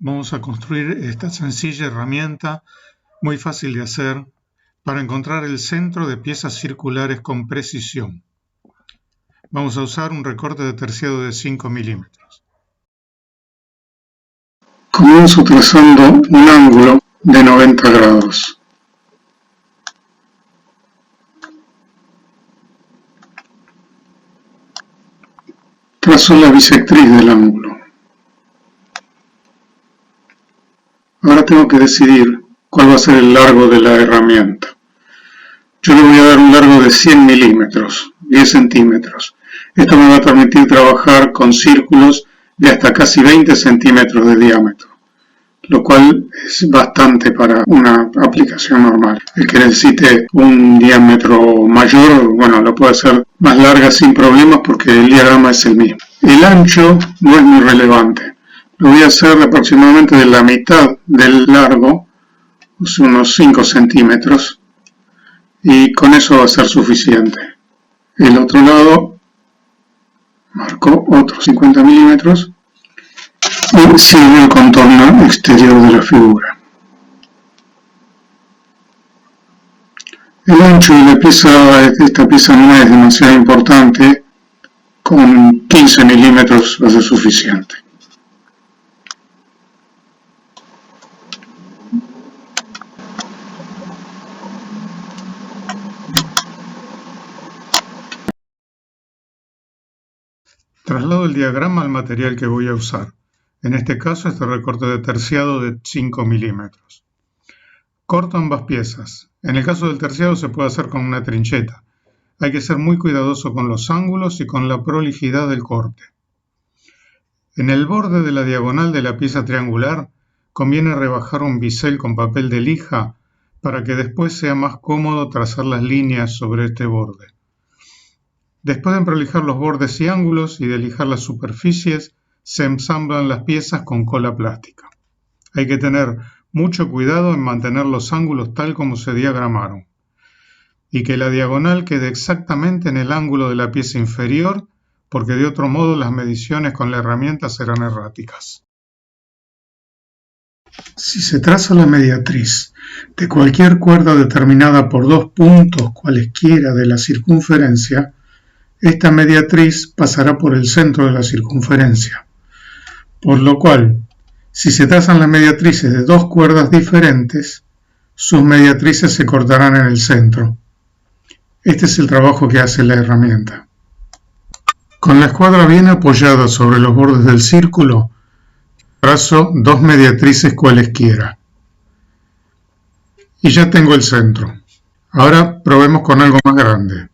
Vamos a construir esta sencilla herramienta, muy fácil de hacer, para encontrar el centro de piezas circulares con precisión. Vamos a usar un recorte de terciado de 5 milímetros. Comienzo trazando un ángulo de 90 grados. Trazo la bisectriz del ángulo. Ahora tengo que decidir cuál va a ser el largo de la herramienta. Yo le voy a dar un largo de 100 milímetros, 10 centímetros. Esto me va a permitir trabajar con círculos de hasta casi 20 centímetros de diámetro, lo cual es bastante para una aplicación normal. El que necesite un diámetro mayor, bueno, lo puede hacer más larga sin problemas porque el diagrama es el mismo. El ancho no es muy relevante. Lo voy a hacer aproximadamente de la mitad del largo, unos 5 centímetros, y con eso va a ser suficiente. El otro lado, marco otros 50 milímetros y sigue el contorno exterior de la figura. El ancho de la pieza, esta pieza no es demasiado importante, con 15 milímetros va a ser suficiente. Traslado el diagrama al material que voy a usar. En este caso, este recorte de terciado de 5 milímetros. Corto ambas piezas. En el caso del terciado se puede hacer con una trincheta. Hay que ser muy cuidadoso con los ángulos y con la prolijidad del corte. En el borde de la diagonal de la pieza triangular conviene rebajar un bisel con papel de lija para que después sea más cómodo trazar las líneas sobre este borde. Después de prolijar los bordes y ángulos y de lijar las superficies, se ensamblan las piezas con cola plástica. Hay que tener mucho cuidado en mantener los ángulos tal como se diagramaron y que la diagonal quede exactamente en el ángulo de la pieza inferior, porque de otro modo las mediciones con la herramienta serán erráticas. Si se traza la mediatriz de cualquier cuerda determinada por dos puntos cualesquiera de la circunferencia, esta mediatriz pasará por el centro de la circunferencia, por lo cual, si se trazan las mediatrices de dos cuerdas diferentes, sus mediatrices se cortarán en el centro. Este es el trabajo que hace la herramienta. Con la escuadra bien apoyada sobre los bordes del círculo, trazo dos mediatrices cualesquiera. Y ya tengo el centro. Ahora probemos con algo más grande.